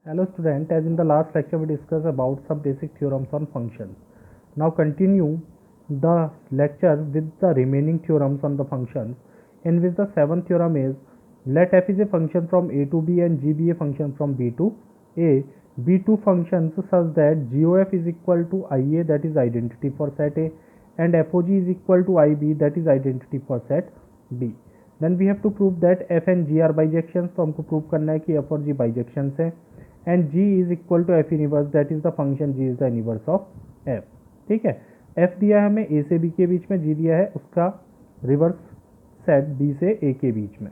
Hello student, as in the last lecture we discussed about some basic theorems on functions. Now continue the lecture with the remaining theorems on the functions, in which the seventh theorem is let f is a function from a to b and g be a function from b to a. Be two functions such that gof is equal to ia, that is identity for set A, and fog is equal to ib, that is identity for set B. Then we have to prove that f and g are bijections. तो हमको prove करना है कि f और g bijections हैं, and g is equal to f inverse, that is the function g is the inverse of f. ठीक है, f दिया है हमें a से b के बीच में, g दिया है उसका रिवर्स सेट b से a के बीच में.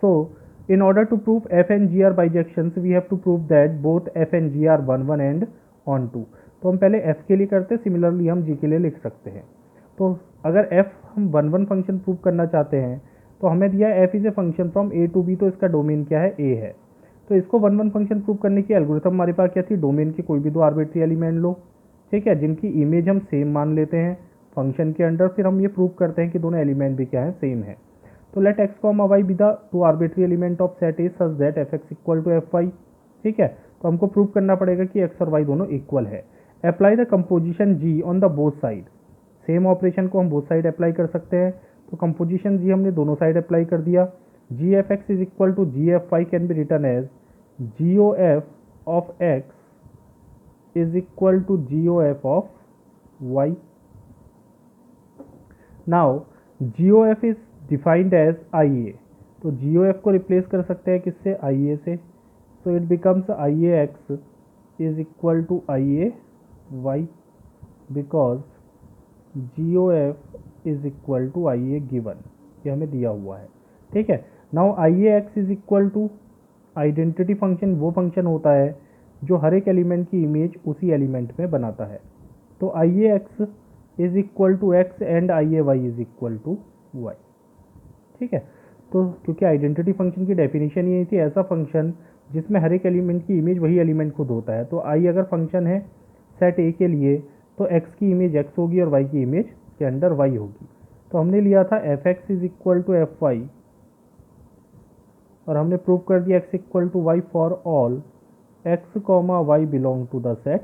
So in order to prove f and g are bijections, we have to prove that both f and g are 1 1 and on 2. तो हम पहले f के लिए करते हैं, सिमिलरली हम g के लिए लिख सकते हैं. तो अगर f हम 1 1 फंक्शन प्रूव करना चाहते हैं तो हमें दिया f is a function from a to b, तो इसका डोमेन क्या है, a है. तो इसको 1 1 फंक्शन प्रूव करने की एल्गोरिथम हमारे पास क्या थी, डोमेन के कोई भी दो आर्बिट्री एलिमेंट लो, ठीक है, जिनकी इमेज हम सेम मान लेते हैं फंक्शन के अंडर, फिर हम ये प्रूव करते हैं कि दोनों एलिमेंट भी क्या है, सेम है. तो let x comma y be the two arbitrary element of set A such that f x equal to f y. ठीक है, तो हमको प्रूव करना पड़ेगा कि एक्स और वाई दोनों इक्वल है. Apply the composition g on the both side. Same operation को हम बोथ साइड अप्लाई कर सकते हैं. तो कंपोजिशन जी हमने दोनों साइड अप्लाई कर दिया. G f x is equal to g f y can be return as GOF of x is equal to GOF of y. Now GOF is defined as IA. तो GOF को replace कर सकते हैं किससे, IA से. So it becomes IAX is equal to IAY because GOF is equal to IA given. ये हमें दिया हुआ है. ठीक है, now IAX is equal to identity function वो फंक्शन होता है जो हर एक एलिमेंट की इमेज उसी एलिमेंट में बनाता है. तो I A x is equal to x and I A y is equal to y. ठीक है, तो क्योंकि आइडेंटिटी फंक्शन की डेफिनेशन ये थी, ऐसा फंक्शन जिसमें हर एक एलिमेंट की इमेज वही एलिमेंट खुद होता है. तो आई अगर फंक्शन है सेट ए के लिए तो एक्स की इमेज एक्स होगी और वाई की इमेज के अंडर वाई होगी. तो हमने लिया था f x is equal to f y और हमने प्रूव कर दिया x equal to y for all x comma y belong to the set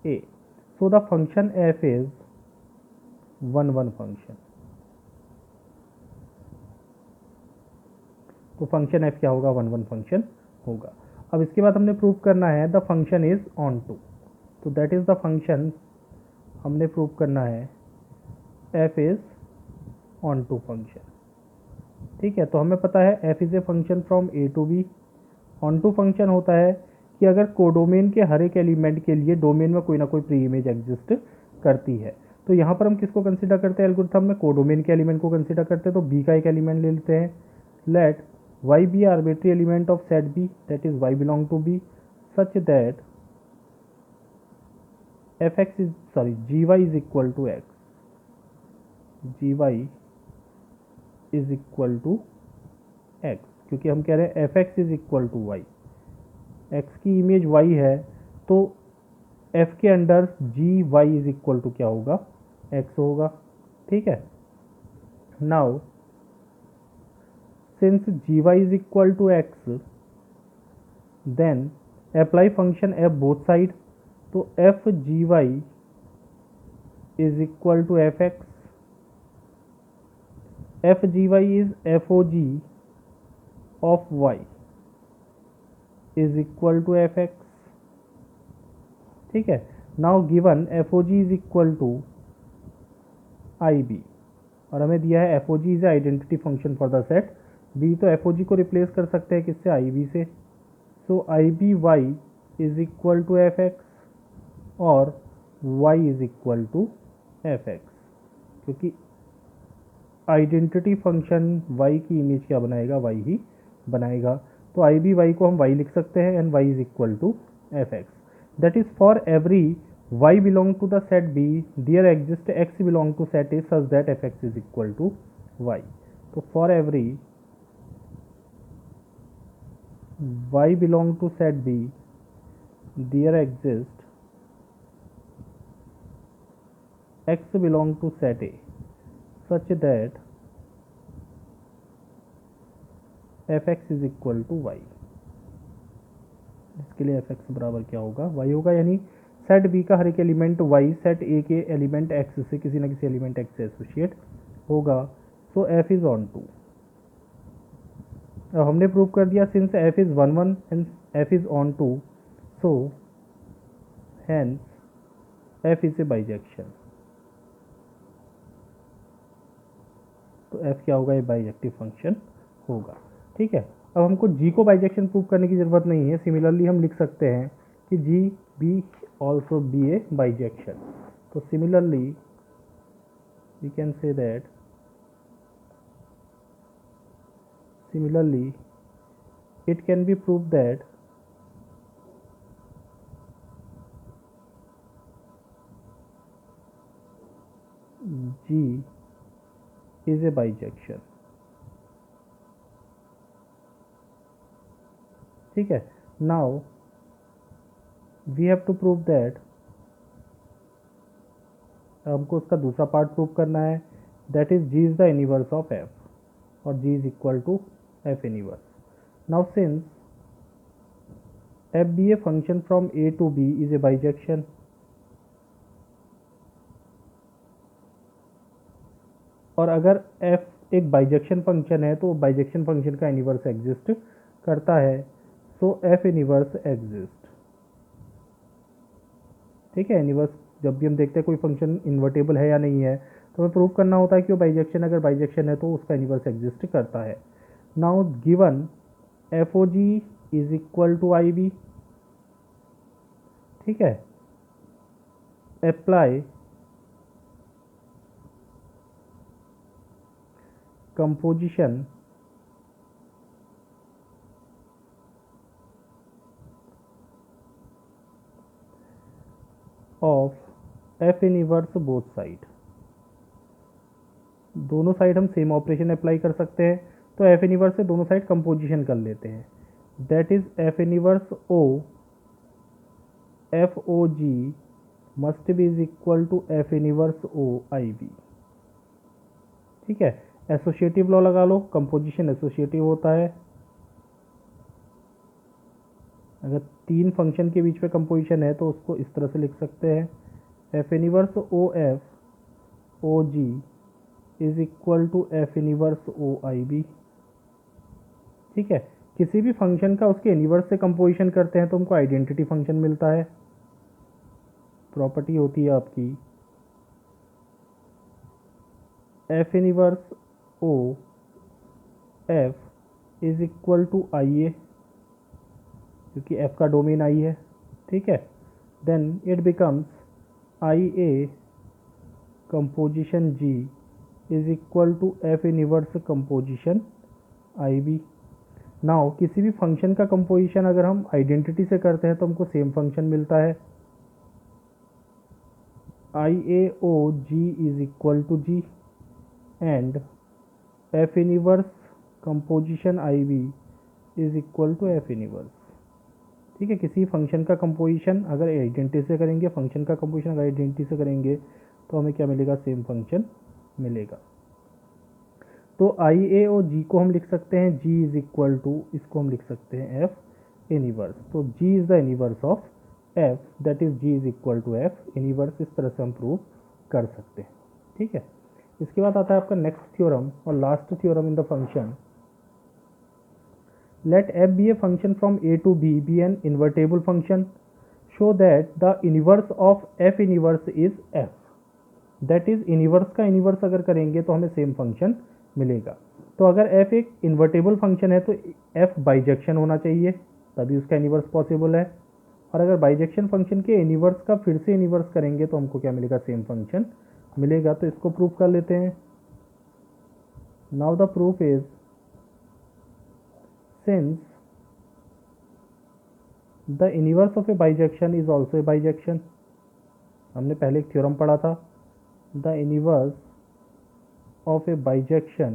A. So the function f is 1 1 function. तो फंक्शन f क्या होगा, 1 1 फंक्शन होगा. अब इसके बाद हमने प्रूव करना है the function is onto. तो दैट इज द फंक्शन हमने प्रूव करना है f is onto function. ठीक है, तो हमें पता है f is a function from a to b. Onto function होता है कि अगर कोडोमेन के हर एक एलिमेंट के लिए डोमेन में कोई ना कोई प्री इमेज एग्जिस्ट करती है. तो यहाँ पर हम किसको कंसीडर करते हैं एल्गोरिथम में, कोडोमेन के एलिमेंट को कंसीडर करते हैं. तो b का एक एलिमेंट ले लेते हैं. Let y be arbitrary element of set b, that is y belong to b, such that f x is g y is equal to x, g y is equal to x, क्योंकि हम कह रहे हैं f x is equal to y. X की image y है तो f के under g y is equal to क्या होगा, एक्स होगा. ठीक है, now since g y is equal to x then apply function f both side. तो f g y is equal to f x. F g y is f o g of y is equal to f x. ठीक है, now given f o g is equal to I B और हमें दिया है f o g is identity function for the set B. तो f o g को replace कर सकते हैं किससे, आई बी से. So I B y is equal to f x और y is equal to f x, क्योंकि आइडेंटिटी फंक्शन y की इमेज क्या बनाएगा, y ही बनाएगा. तो आई बी वाई को हम y लिख सकते हैं and y is equal to f x. That is for every y belong to the set b there exist x belong to set a such that f x is equal to y. तो for every y belong to set b there exist x belong to set a such that f(x) is equal to y. जिसके लिए F x बराबर क्या होगा, Y होगा, यानी set B का हर एक एलिमेंट वाई सेट ए के एलिमेंट एक्स से किसी ना किसी एलिमेंट एक्स से एसोसिएट होगा। So f is onto. अब हमने प्रूव कर दिया since f is 1 1 and f is onto, so hence f is a bijection. तो एफ क्या होगा, ये बाइजेक्टिव फंक्शन होगा। ठीक है, अब हमको जी को बाइजेक्शन प्रूव करने की जरूरत नहीं है। सिमिलरली हम लिख सकते हैं कि g be also be a bijection. तो similarly we can say that similarly it can be proved that G is a bijection। ठीक है, now we have to prove that, हमको उसका दूसरा पार्ट प्रूव करना है, that is G is the inverse of F और G is equal to F inverse। Now since f be a function from a to b is a bijection, और अगर f एक bijection function है तो bijection function का inverse exist करता है, सो f inverse exist. ठीक है, इनवर्स जब भी हम देखते हैं कोई फंक्शन इन्वर्टेबल है या नहीं है तो हमें प्रूव करना होता है कि वो बाइजेक्शन, अगर बाइजेक्शन है तो उसका इनवर्स एग्जिस्ट करता है। Now given f o g is equal to I B. ठीक है, apply composition of f inverse both side. दोनों साइड हम सेम ऑपरेशन अप्लाई कर सकते हैं, तो एफ इनवर्स से दोनों साइड कंपोजिशन कर लेते हैं। That is f inverse o f o g must be is equal to f inverse o I B. ठीक है, एसोसिएटिव लॉ लगा लो, कंपोजिशन एसोसिएटिव होता है। अगर तीन फंक्शन के बीच में कंपोजिशन है तो उसको इस तरह से लिख सकते हैं, f inverse o f o g is equal to f inverse o I B. ठीक है, किसी भी फंक्शन का उसके इनवर्स से कंपोजिशन करते हैं तो हमको आइडेंटिटी फंक्शन मिलता है। प्रॉपर्टी होती है आपकी f inverse o f is equal to I A, क्योंकि एफ का डोमेन आई है। ठीक है, then it becomes I A composition g is equal to f inverse composition I B. Now किसी भी फंक्शन का कंपोजिशन अगर हम आइडेंटिटी से करते हैं तो हमको सेम फंक्शन मिलता है, I A o g is equal to g and f inverse composition I B is equal to f inverse. ठीक है, किसी फंक्शन का कंपोजिशन अगर आइडेंटिटी से करेंगे, फंक्शन का कंपोजिशन अगर आइडेंटिटी से करेंगे तो हमें क्या मिलेगा, सेम फंक्शन मिलेगा। तो आई ए और जी को हम लिख सकते हैं जी इज इक्वल टू, इसको हम लिख सकते हैं एफ इनवर्स। तो g is the inverse of f, that is g is equal to f inverse. इस तरह से हम प्रूव कर सकते हैं। ठीक है, इसके बाद आता है आपका नेक्स्ट थ्योरम और last theorem in the function. Let f be a function from A to B an invertible function, show that the inverse of f inverse is f. That is inverse का inverse अगर करेंगे तो हमें same function मिलेगा। तो अगर f एक invertible function है तो f बाइजेक्शन होना चाहिए, तभी उसका इनवर्स पॉसिबल है। और अगर बाइजेक्शन फंक्शन के इनवर्स का फिर से इनवर्स करेंगे तो हमको क्या मिलेगा, सेम फंक्शन मिलेगा। तो इसको प्रूव कर लेते हैं। Now the proof is since the inverse of A bijection is also a bijection. हमने पहले एक थ्योरम पढ़ा था, the inverse of a bijection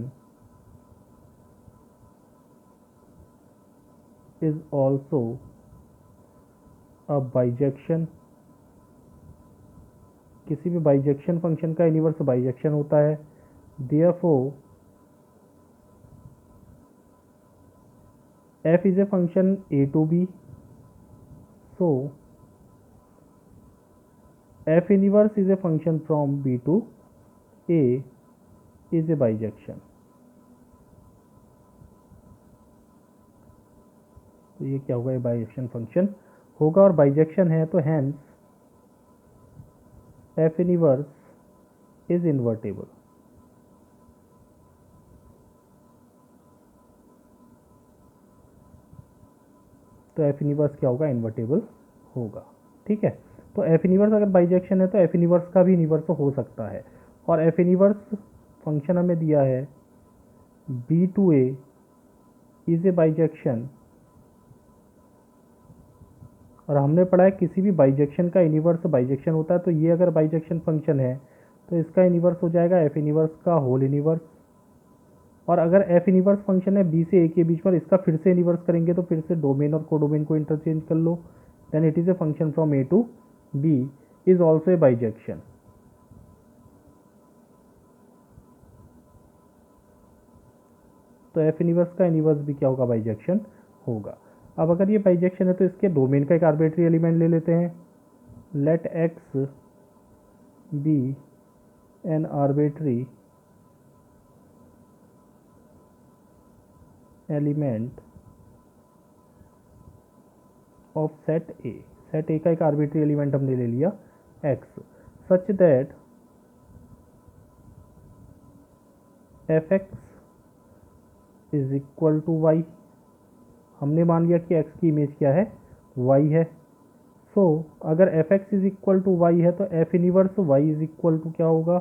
is also a bijection। किसी भी बाइजेक्शन फंक्शन का इनवर्स बाइजेक्शन होता है। therefore f is a function a to b So f inverse is a function from B to A is a bijection. तो ये क्या होगा, ये बाइजेक्शन फंक्शन होगा, और बाइजेक्शन है तो hence f inverse is invertible. तो f इनवर्स क्या होगा, इन्वर्टेबल होगा. ठीक है, तो f इनवर्स अगर बाइजेक्शन है तो f इनवर्स का भी इनवर्स हो सकता है. और f इनवर्स फंक्शन हमें दिया है b to a is a bijection, और हमने पढ़ा है किसी भी बाइजेक्शन का इनवर्स बाइजेक्शन होता है. तो ये अगर बाइजेक्शन फंक्शन है तो इसका इनवर्स हो जाएगा f इनवर्स का होल इनवर्स. और अगर f इनवर्स फंक्शन है b से a के बीच पर, इसका फिर से इनवर्स करेंगे तो फिर से डोमेन और कोडोमेन को इंटरचेंज कर लो. Then it is a function from a to b is also a bijection. तो f इनवर्स का इनवर्स भी क्या होगा, बाइजेक्शन होगा. अब अगर ये बाइजेक्शन है तो इसके डोमेन का एक आर्बिट्री एलिमेंट ले लेते हैं. Let x be an arbitrary element of set A. Set A का एक आर्बिट्री एलिमेंट हमने ले लिया x, such that f x is equal to y. हमने मान लिया कि x की इमेज क्या है, y है. सो अगर f x is equal to y है तो f inverse y is equal to क्या होगा,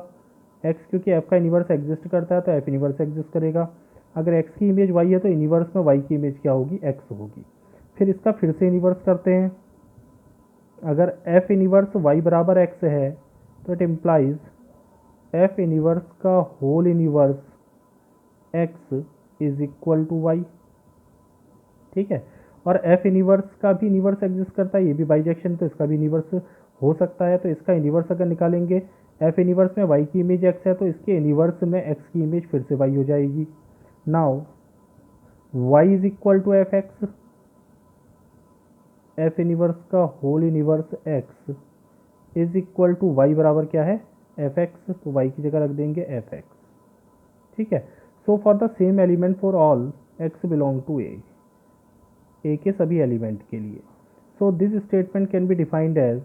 x, क्योंकि f का इनवर्स एग्जिस्ट करता है तो f इनवर्स एग्जिस्ट करेगा. अगर x की इमेज y है तो इनवर्स में y की इमेज क्या होगी, x होगी. फिर इसका फिर से इनवर्स करते हैं. अगर f इनवर्स y बराबर x है तो इट इम्प्लाइज f इनवर्स का whole inverse x is equal to y. ठीक है, और f इनवर्स का भी इनवर्स एग्जिस्ट करता है, ये भी बाइजेक्शन, तो इसका भी इनवर्स हो सकता है. तो इसका इनवर्स अगर निकालेंगे, f इनवर्स में y की इमेज x है तो इसके इनवर्स में x की इमेज फिर से y हो जाएगी. Now y is equal to f x, f inverse का whole inverse x is equal to y बराबर क्या है, एफ एक्स. तो y की जगह रख देंगे एफ एक्स. ठीक है, so for the same element for all x belong to A के सभी एलिमेंट के लिए. So this statement can be defined as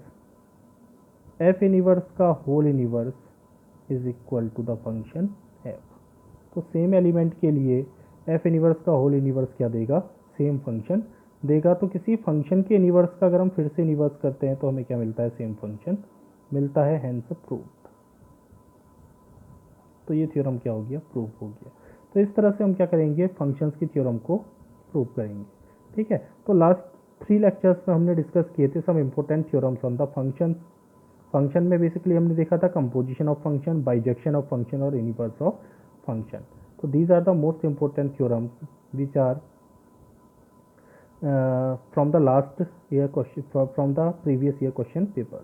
f inverse का whole inverse is equal to the function f. तो same element के लिए f inverse का whole inverse क्या देगा, सेम फंक्शन देगा. तो किसी फंक्शन के इनवर्स का अगर हम फिर से इनवर्स करते हैं तो हमें क्या मिलता है, सेम फंक्शन मिलता है. Hence proved. तो ये थ्योरम क्या हो गया, प्रूव हो गया. तो इस तरह से हम क्या करेंगे, फंक्शंस की थ्योरम को प्रूव करेंगे. ठीक है, तो लास्ट 3 लेक्चर्स में हमने डिस्कस किए थे some important theorems on the functions. Function में बेसिकली हमने देखा था composition of function, bijection of function और इनवर्स ऑफ फंक्शन. तो these are the most important theorems which are from the last year question, from the previous year question paper.